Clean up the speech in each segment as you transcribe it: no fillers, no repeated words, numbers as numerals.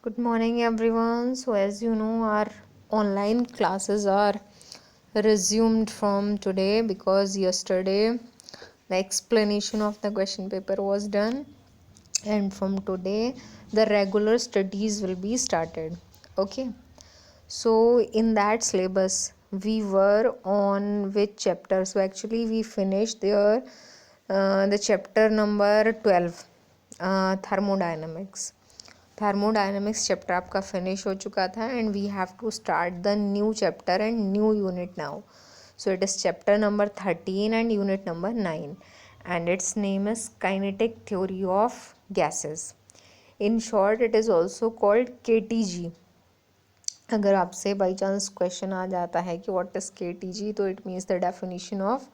Good morning, everyone. So, as you know, our online classes are resumed from today because yesterday the explanation of the question paper was done, and from today the regular studies will be started. Okay, so in that syllabus, we were on which chapter? So, actually, we finished there the chapter number 12, thermodynamics. Thermodynamics chapter आपका finish हो चुका था and we have to start the new chapter and new unit now. So it is chapter number 13 and unit number 9 and its name is kinetic theory of gases. In short it is also called KTG. अगर आपसे by chance question आ जाता है कि what is KTG, तो it means the definition of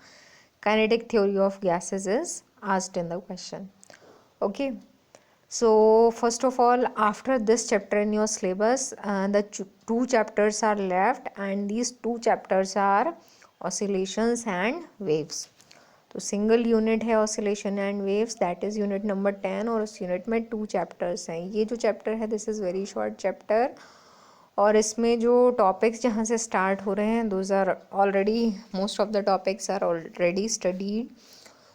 kinetic theory of gases is asked in the question. Okay. So first of all, after this chapter in your syllabus, the two chapters are left, and these two chapters are oscillations and waves. तो single unit है oscillation and waves, that is unit number 10, और उस unit में 2 chapters हैं. ये जो chapter है this is very short chapter, और इसमें जो टॉपिक्स जहाँ से स्टार्ट हो रहे हैं those are already, most of the topics are already studied.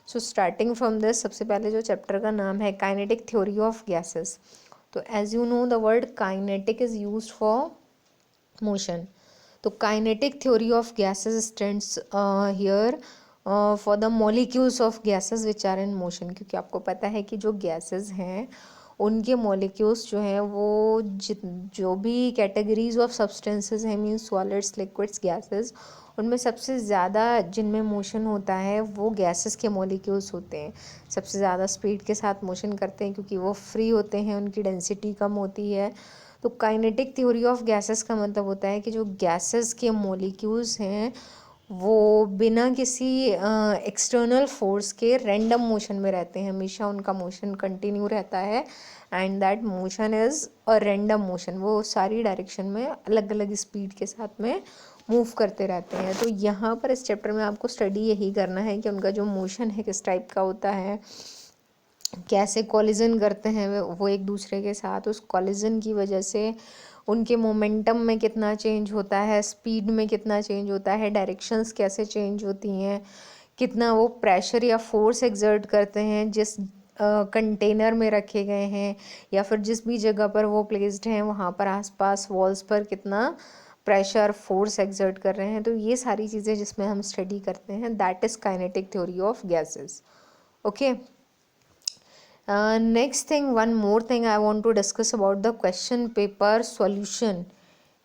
So starting from this, सबसे पहले जो चैप्टर का नाम है काइनेटिक थ्योरी ऑफ गैसेस. तो as you know the word kinetic is used for motion. तो kinetic theory of gases stands here for the molecules of gases which are in motion. क्योंकि आपको पता है कि जो गैसेस हैं उनके मॉलिक्यूल्स जो हैं वो जो भी कैटेगरीज ऑफ सब्सटेंसेस हैं, मीन्स सॉलिड्स, लिक्विड्स, गैसेस, उनमें सबसे ज़्यादा जिनमें मोशन होता है वो गैसेस के मॉलिक्यूल्स होते हैं. सबसे ज़्यादा स्पीड के साथ मोशन करते हैं क्योंकि वो फ्री होते हैं, उनकी डेंसिटी कम होती है. तो काइनेटिक थ्योरी ऑफ गैसेस का मतलब होता है कि जो गैसेस के मॉलिक्यूल्स हैं वो बिना किसी एक्सटर्नल फोर्स के रैंडम मोशन में रहते हैं. हमेशा उनका मोशन कंटिन्यू रहता है and that motion is a random motion. वो सारी डायरेक्शन में अलग अलग स्पीड के साथ में मूव करते रहते हैं. तो यहाँ पर इस चैप्टर में आपको स्टडी यही करना है कि उनका जो मोशन है किस टाइप का होता है, कैसे कॉलिजन करते हैं वो एक दूसरे के साथ, उस कॉलिजन की वजह से उनके मोमेंटम में कितना चेंज होता है, स्पीड में कितना चेंज होता है, डायरेक्शंस कैसे चेंज होती हैं, कितना वो प्रेशर या फोर्स एक्सर्ट करते हैं जिस कंटेनर में रखे गए हैं या फिर जिस भी जगह पर वो प्लेस्ड हैं वहाँ पर आसपास वॉल्स पर कितना प्रेशर फोर्स एक्सर्ट कर रहे हैं. तो ये सारी चीज़ें जिसमें हम स्टडी करते हैं that is kinetic theory of gases. Okay. Next thing, one more thing I want to discuss about the question paper solution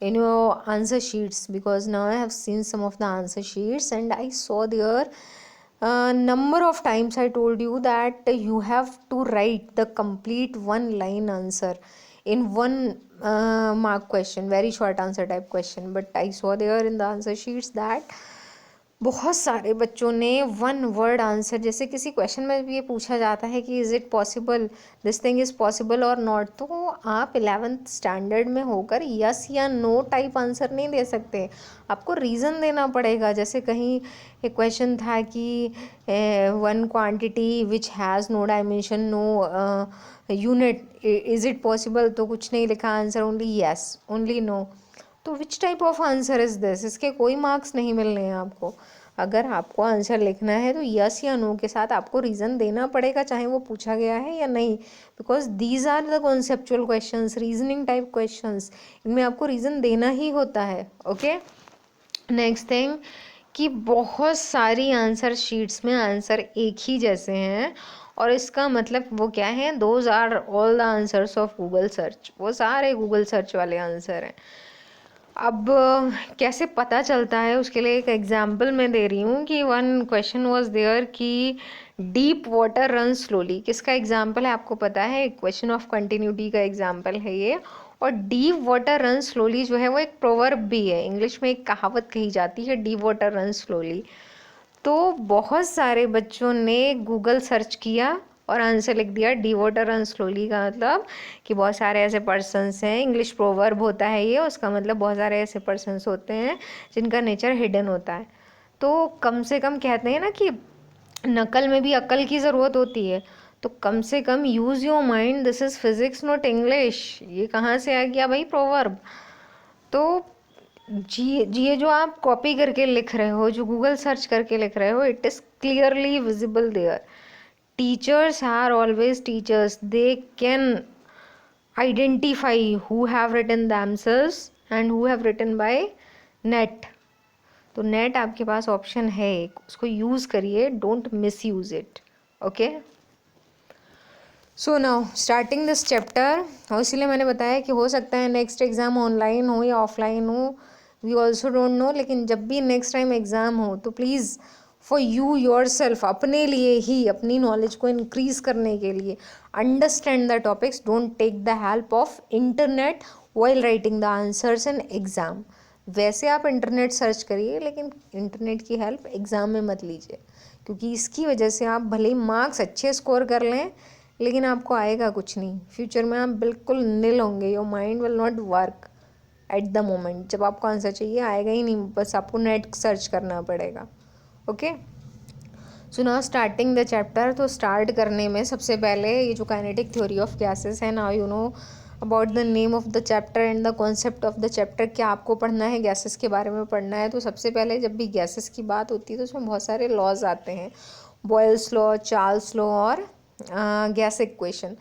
in your answer sheets, because now I have seen some of the answer sheets and I saw there number of times I told you that you have to write the complete one line answer in one mark question, very short answer type question. But I saw there in the answer sheets that बहुत सारे बच्चों ने one word answer, जैसे किसी question में भी ये पूछा जाता है कि is it possible, this thing is possible और नॉट, तो आप 11th स्टैंडर्ड में होकर यस या नो टाइप आंसर नहीं दे सकते, आपको रीज़न देना पड़ेगा. जैसे कहीं एक क्वेश्चन था कि one quantity which has no dimension, no unit, is it possible, तो कुछ नहीं लिखा answer, only yes, only no. तो which type of answer is this, इसके कोई मार्क्स नहीं मिलने हैं आपको. अगर आपको आंसर लिखना है तो यस या नो के साथ आपको रीज़न देना पड़ेगा, चाहे वो पूछा गया है या नहीं, because these are the conceptual questions, reasoning type questions, इनमें आपको रीज़न देना ही होता है. ओके. नेक्स्ट थिंग कि बहुत सारी आंसर शीट्स में आंसर एक ही जैसे हैं, और इसका मतलब वो क्या है, those are all the answers of Google search, वो सारे गूगल सर्च वाले आंसर हैं. अब कैसे पता चलता है उसके लिए एक एग्जाम्पल मैं दे रही हूँ कि वन क्वेश्चन वाज देयर कि डीप वाटर रन स्लोली. किसका एग्जाम्पल है आपको पता है, क्वेश्चन ऑफ कंटिन्यूटी का एग्जाम्पल है ये. और डीप वाटर रन स्लोली जो है वो एक प्रोवर्ब भी है, इंग्लिश में एक कहावत कही जाती है, डीप वाटर रन स्लोली. तो बहुत सारे बच्चों ने गूगल सर्च किया और आंसर लिख दिया डी वाटर रन स्लोली. का मतलब कि बहुत सारे ऐसे पर्सन्स हैं, इंग्लिश प्रोवर्ब होता है ये, उसका मतलब बहुत सारे ऐसे पर्सन्स होते हैं जिनका नेचर हिडन होता है. तो कम से कम कहते हैं ना कि नकल में भी अकल की ज़रूरत होती है. तो कम से कम use your mind, this is physics not English. ये कहाँ से आ गया भाई प्रोवर्ब? तो ये जो आप कॉपी करके लिख रहे हो, जो गूगल सर्च करके लिख रहे हो, it is clearly visible there. Teachers are always teachers, they can identify who have written themselves and who have written by net। तो नेट आपके पास ऑप्शन है, उसको यूज़ करिए, don't miss use it. Okay, so now starting this chapter. और इसीलिए मैंने बताया कि हो सकता है नेक्स्ट एग्ज़ाम ऑनलाइन हो या ऑफलाइन हो, वी ऑल्सो डोंट नो। लेकिन जब भी नेक्स्ट टाइम एग्ज़ाम हो तो please for you your self, अपने लिए ही, अपनी नॉलेज को इंक्रीज़ करने के लिए, understand the topics, don't take the help of internet while writing the answers in exam. वैसे आप इंटरनेट सर्च करिए, लेकिन इंटरनेट की हेल्प एग्ज़ाम में मत लीजिए, क्योंकि इसकी वजह से आप भले ही मार्क्स अच्छे स्कोर कर लें, लेकिन आपको आएगा कुछ नहीं। फ्यूचर में आप बिल्कुल निल होंगे, your mind will not work at the moment. जब आपको आंसर चाहिए आएगा ही नहीं, बस आपको नेट सर्च करना पड़ेगा। Okay, so now starting the chapter. तो स्टार्ट करने में सबसे पहले ये जो काइनेटिक थ्योरी ऑफ गैसेस है, now you know about the name of the chapter and the concept of the chapter. क्या आपको पढ़ना है? गैसेस के बारे में पढ़ना है। तो सबसे पहले जब भी गैसेस की बात होती है तो उसमें बहुत सारे लॉज आते हैं, बॉयल्स लॉ, चार्ल्स लॉ और गैस इक्वेशन।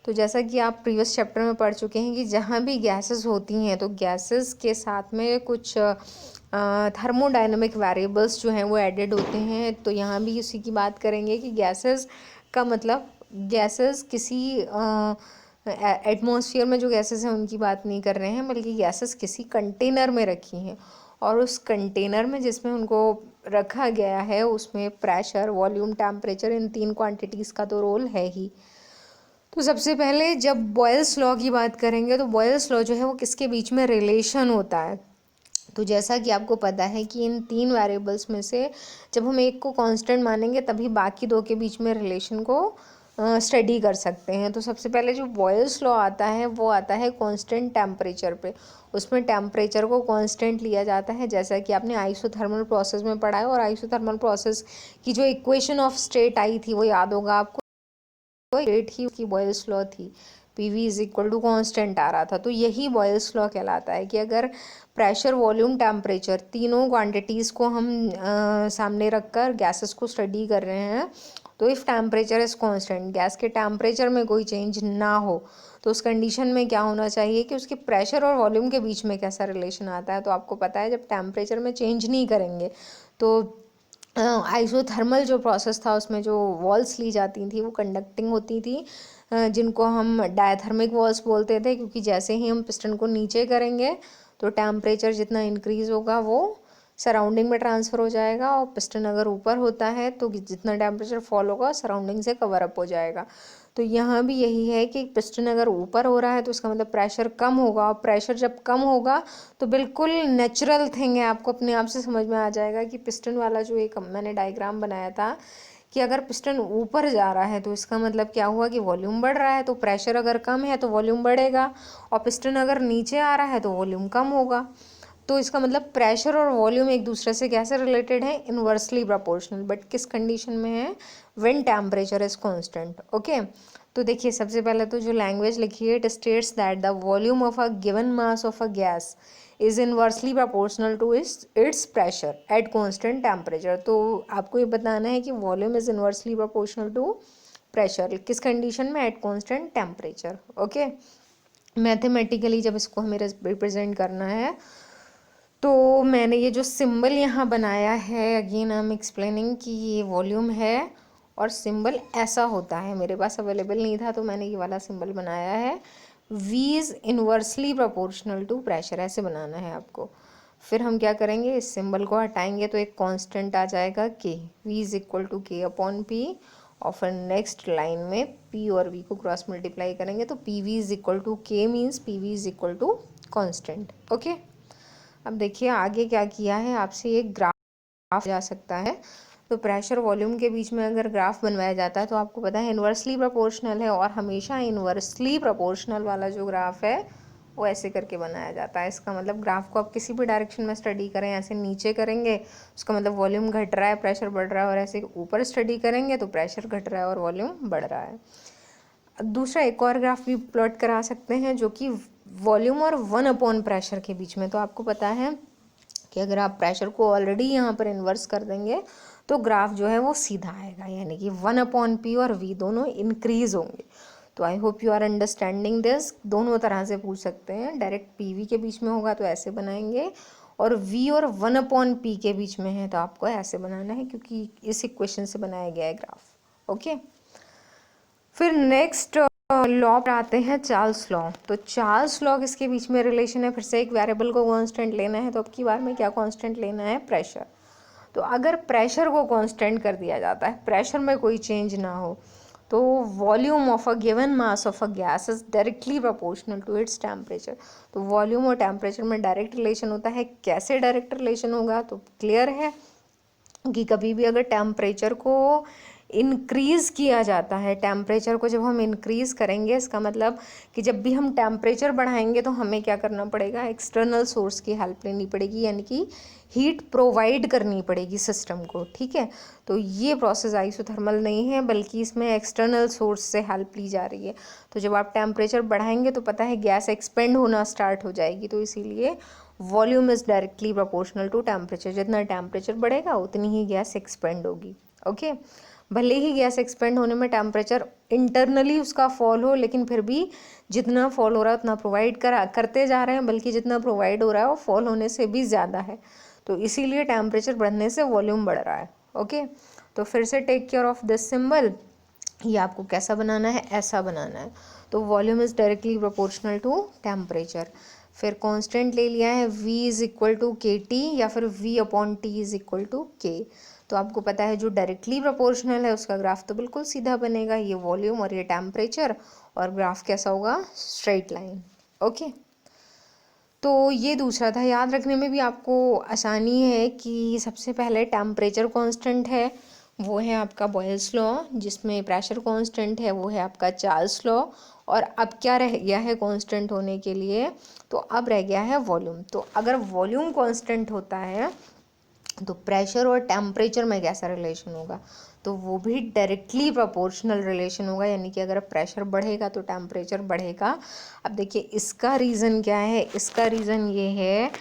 तो जैसा कि आप प्रीवियस चैप्टर में पढ़ चुके हैं कि जहाँ भी गैसेस होती हैं तो गैसेस के साथ में कुछ थर्मोडाइनमिक वेरिएबल्स जो हैं वो एडेड होते हैं। तो यहाँ भी उसी की बात करेंगे कि गैसेस का मतलब, गैसेस किसी एटमॉस्फेयर में जो गैसेस हैं उनकी बात नहीं कर रहे हैं, बल्कि गैसेस किसी कंटेनर में रखी हैं, और उस कंटेनर में जिसमें उनको रखा गया है उसमें प्रेशर, वॉल्यूम, टेम्परेचर, इन 3 क्वांटिटीज़ का तो रोल है ही। तो सबसे पहले जब बॉयल्स लॉ की बात करेंगे तो बॉयल्स लॉ जो है वो किसके बीच में रिलेशन होता है? तो जैसा कि आपको पता है कि इन 3 वेरिएबल्स में से जब हम एक को कांस्टेंट मानेंगे तभी बाकी 2 के बीच में रिलेशन को स्टडी कर सकते हैं। तो सबसे पहले जो बॉयल्स लॉ आता है वो आता है कांस्टेंट टेम्परेचर पे। उसमें टेम्परेचर को कांस्टेंट लिया जाता है, जैसा कि आपने आइसोथर्मल प्रोसेस में पढ़ा है। और आइसोथर्मल प्रोसेस की जो इक्वेशन ऑफ स्टेट आई थी वो याद होगा आपको, स्टेट ही उसकी बॉयल्स लॉ थी, PV is equal to constant आ रहा था। तो यही बॉयल्स लॉ कहलाता है कि अगर प्रेशर, वॉल्यूम, टेम्परेचर, तीनों क्वांटिटीज़ को हम सामने रखकर गैसेस को स्टडी कर रहे हैं, तो if temperature is constant, gas के टेम्परेचर में कोई चेंज ना हो, तो उस कंडीशन में क्या होना चाहिए कि उसके प्रेशर और वॉल्यूम के बीच में कैसा रिलेशन आता है? तो आपको पता है जब टेम्परेचर में चेंज नहीं करेंगे तो आइसोथर्मल जो प्रोसेस था उसमें जो वॉल्स ली जाती थी वो कंडक्टिंग होती थी, जिनको हम डायथर्मिक वॉल्स बोलते थे, क्योंकि जैसे ही हम पिस्टन को नीचे करेंगे तो टेम्परेचर जितना इंक्रीज़ होगा वो सराउंडिंग में ट्रांसफ़र हो जाएगा, और पिस्टन अगर ऊपर होता है तो जितना टेम्परेचर फॉल होगा सराउंडिंग से कवर अप हो जाएगा। तो यहाँ भी यही है कि पिस्टन अगर ऊपर हो रहा है तो उसका मतलब प्रेशर कम होगा, और प्रेशर जब कम होगा तो बिल्कुल नेचुरल थिंग है, आपको अपने आप से समझ में आ जाएगा कि पिस्टन वाला जो एक मैंने डायग्राम बनाया था कि अगर पिस्टन ऊपर जा रहा है तो इसका मतलब क्या हुआ कि वॉल्यूम बढ़ रहा है, तो प्रेशर अगर कम है तो वॉल्यूम बढ़ेगा, और पिस्टन अगर नीचे आ रहा है तो वॉल्यूम कम होगा। तो इसका मतलब प्रेशर और वॉल्यूम एक दूसरे से कैसे रिलेटेड है? Inversely proportional. बट किस कंडीशन में है? When temperature is constant. Okay, तो देखिए सबसे पहले तो जो लैंग्वेज लिखी है, it states that the volume of a given mass of a gas is inversely proportional to its pressure at constant temperature. तो आपको ये बताना है कि volume is inversely proportional to pressure, किस कंडीशन में? At constant temperature. Okay, mathematically जब इसको हमें रिप्रेजेंट करना है तो मैंने ये जो सिंबल यहाँ बनाया है, अगेन आई एम एक्सप्लेनिंग कि ये वॉल्यूम है और सिंबल ऐसा होता है, मेरे पास अवेलेबल नहीं था तो मैंने ये वाला सिंबल बनाया है। V is inversely proportional to pressure, ऐसे बनाना है आपको। फिर हम क्या करेंगे, इस सिंबल को हटाएंगे तो एक कांस्टेंट आ जाएगा K, V is equal to K upon P, और फिर नेक्स्ट लाइन में P और V को क्रॉस मल्टीप्लाई करेंगे तो PV is equal to K, means PV is equal to constant. Okay, अब देखिए आगे क्या किया है, आपसे एक ग्राफ जा सकता है। तो प्रेशर वॉल्यूम के बीच में अगर ग्राफ बनवाया जाता है तो आपको पता है इन्वर्सली प्रोपोर्शनल है, और हमेशा इन्वर्सली प्रोपोर्शनल वाला जो ग्राफ है वो ऐसे करके बनाया जाता है। इसका मतलब ग्राफ को आप किसी भी डायरेक्शन में स्टडी करें, ऐसे नीचे करेंगे उसका मतलब वॉल्यूम घट रहा है, प्रेशर बढ़ रहा है, और ऐसे ऊपर स्टडी करेंगे तो प्रेशर घट रहा है और वॉल्यूम बढ़ रहा है। दूसरा एक और ग्राफ भी प्लॉट करा सकते हैं जो कि वॉल्यूम और 1 अपॉन प्रेशर के बीच में। तो आपको पता है कि अगर आप प्रेशर को ऑलरेडी यहाँ पर इन्वर्स कर देंगे तो ग्राफ जो है वो सीधा आएगा, यानी कि 1/P और V दोनों इंक्रीज होंगे। तो I hope you are understanding this. दोनों तरह से पूछ सकते हैं, डायरेक्ट PV के बीच में होगा तो ऐसे बनाएंगे, और V और 1/P के बीच में है तो आपको ऐसे बनाना है, क्योंकि इस इक्वेशन से बनाया गया है ग्राफ। ओके, फिर नेक्स्ट लॉ पर आते हैं, चार्ल्स लॉ। तो चार्ल्स लॉ किसके बीच में रिलेशन है? फिर से एक वेरिएबल को कांस्टेंट लेना है, तो अब की बार में क्या कांस्टेंट लेना है? प्रेशर। तो अगर प्रेशर को कांस्टेंट कर दिया जाता है, प्रेशर में कोई चेंज ना हो, तो volume of a given mass of a gas is directly proportional to its temperature. तो वॉल्यूम और टेम्परेचर में डायरेक्ट रिलेशन होता है। कैसे डायरेक्ट रिलेशन होगा? तो क्लियर है कि कभी भी अगर टेम्परेचर को इंक्रीज़ किया जाता है, टेम्परेचर को जब हम इंक्रीज़ करेंगे, इसका मतलब कि जब भी हम टेम्परेचर बढ़ाएंगे तो हमें क्या करना पड़ेगा? एक्सटर्नल सोर्स की हेल्प लेनी पड़ेगी, यानी कि हीट प्रोवाइड करनी पड़ेगी सिस्टम को। ठीक है, तो ये प्रोसेस आइसोथर्मल नहीं है, बल्कि इसमें एक्सटर्नल सोर्स से हेल्प ली जा रही है। तो जब आप टेम्परेचर बढ़ाएंगे तो पता है गैस एक्सपेंड होना स्टार्ट हो जाएगी, तो इसीलिए volume is directly proportional to temperature. जितना टेम्परेचर बढ़ेगा उतनी ही गैस एक्सपेंड होगी। ओके, भले ही गैस एक्सपेंड होने में टेम्परेचर इंटरनली उसका फॉल हो, लेकिन फिर भी जितना फॉल हो रहा है उतना प्रोवाइड करते जा रहे हैं, बल्कि जितना प्रोवाइड हो रहा है वो फॉल होने से भी ज़्यादा है। तो इसीलिए टेम्परेचर बढ़ने से वॉल्यूम बढ़ रहा है। ओके, तो फिर से take care of this symbol. ये आपको कैसा बनाना है? ऐसा बनाना है। तो volume is directly proportional to temperature. फिर कांस्टेंट ले लिया है V is equal to KT, या फिर V/T is equal to K। तो आपको पता है जो डायरेक्टली प्रोपोर्शनल है उसका ग्राफ तो बिल्कुल सीधा बनेगा, ये वॉल्यूम और ये टेम्परेचर, और ग्राफ कैसा होगा? Straight line. ओके, तो ये दूसरा था। याद रखने में भी आपको आसानी है कि सबसे पहले टेम्परेचर कांस्टेंट है, वो है आपका बॉयल्स लॉ, जिसमें प्रेशर कांस्टेंट है, वो है आपका चार्ल्स लॉ। और अब क्या रह गया है कांस्टेंट होने के लिए? तो अब रह गया है वॉल्यूम। तो अगर वॉल्यूम कांस्टेंट होता है तो प्रेशर और टेम्परेचर में कैसा रिलेशन होगा? तो वो भी डायरेक्टली प्रोपोर्शनल रिलेशन होगा, यानी कि अगर प्रेशर बढ़ेगा तो टेम्परेचर बढ़ेगा। अब देखिए इसका रीज़न क्या है? इसका रीज़न ये है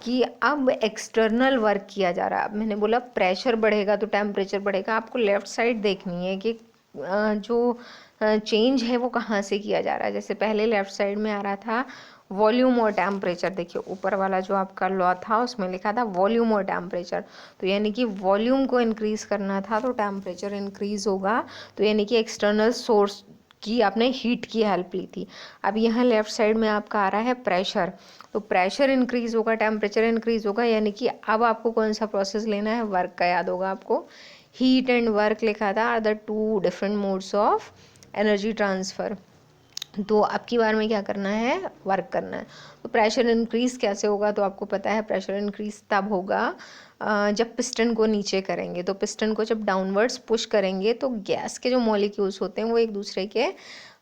कि अब एक्सटर्नल वर्क किया जा रहा है। अब मैंने बोला प्रेशर बढ़ेगा तो टेम्परेचर बढ़ेगा। आपको लेफ़्ट साइड देखनी है कि जो चेंज है वो कहाँ से किया जा रहा है। जैसे पहले लेफ़्ट साइड में आ रहा था वॉल्यूम और टेम्परेचर, देखिए ऊपर वाला जो आपका लॉ था उसमें लिखा था वॉल्यूम और टेम्परेचर। तो यानी कि वॉल्यूम को इंक्रीज़ करना था तो टेम्परेचर इंक्रीज़ होगा, तो यानी कि एक्सटर्नल सोर्स की आपने हीट की हेल्प ली थी। अब यहाँ लेफ़्ट साइड में आपका आ रहा है प्रेशर, तो प्रेशर इंक्रीज़ होगा, टेम्परेचर इंक्रीज़ होगा, यानी कि अब आपको कौन सा प्रोसेस लेना है? वर्क का। याद होगा आपको हीट एंड वर्क लिखा था, are the 2 different modes of energy transfer. तो अब की बार में क्या करना है? वर्क करना है। तो प्रेशर इंक्रीज़ कैसे होगा? तो आपको पता है प्रेशर इंक्रीज़ तब होगा जब पिस्टन को नीचे करेंगे। तो पिस्टन को जब डाउनवर्ड्स पुश करेंगे तो गैस के जो मॉलिक्यूल्स होते हैं वो एक दूसरे के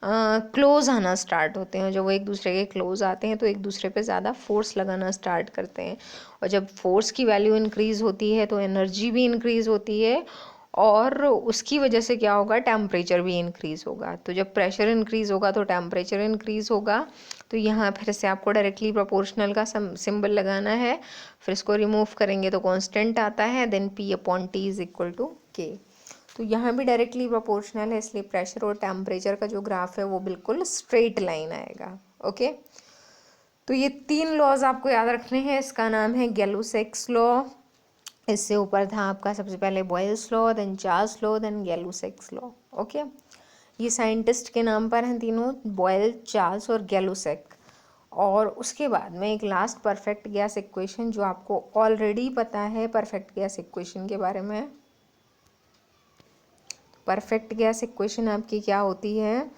क्लोज आना स्टार्ट होते हैं। जब वो एक दूसरे के क्लोज आते हैं तो एक दूसरे पे ज़्यादा फोर्स लगाना स्टार्ट करते हैं, और जब फोर्स की वैल्यू इंक्रीज़ होती है तो एनर्जी भी इंक्रीज़ होती है, और उसकी वजह से क्या होगा? टेम्परेचर भी इंक्रीज़ होगा। तो जब प्रेशर इंक्रीज़ होगा तो टेम्परेचर इंक्रीज़ होगा। तो यहाँ फिर से आपको डायरेक्टली प्रोपोर्शनल का सिंबल लगाना है, फिर इसको रिमूव करेंगे तो कांस्टेंट आता है, then P/T is equal to K। तो यहाँ भी डायरेक्टली प्रोपोर्शनल है, इसलिए प्रेशर और टेम्परेचर का जो ग्राफ है वो बिल्कुल स्ट्रेट लाइन आएगा। ओके, तो ये 3 लॉज आपको याद रखने हैं। इसका नाम है गैलो-सेक्स लॉ। इससे ऊपर था आपका सबसे पहले Boyle's law, then Charles law, then Gay Lussac's law. Okay, ये साइंटिस्ट के नाम पर हैं तीनों, बॉयल, चार्ल्स और गैलो-सेक। और उसके बाद में एक लास्ट परफेक्ट गैस इक्वेशन जो आपको ऑलरेडी पता है परफेक्ट गैस इक्वेशन के बारे में। परफेक्ट गैस इक्वेशन आपकी क्या होती है?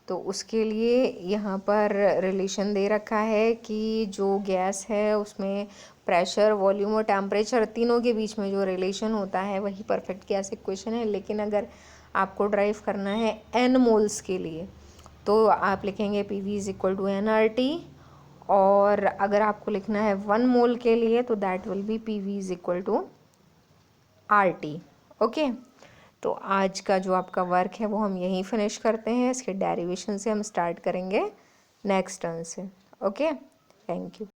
तो उसके लिए यहाँ पर रिलेशन दे रखा है कि जो गैस है उसमें प्रेशर, वॉल्यूम और टेम्परेचर तीनों के बीच में जो रिलेशन होता है वही परफेक्ट गैस इक्वेशन है। लेकिन अगर आपको ड्राइव करना है n मोल्स के लिए तो आप लिखेंगे PV is equal to nRT, और अगर आपको लिखना है 1 मोल के लिए तो that will be PV is equal to RT। Okay, तो आज का जो आपका वर्क है वो हम यहीं फिनिश करते हैं। इसके डेरिवेशन से हम स्टार्ट करेंगे नेक्स्ट टर्न से। Okay, thank you.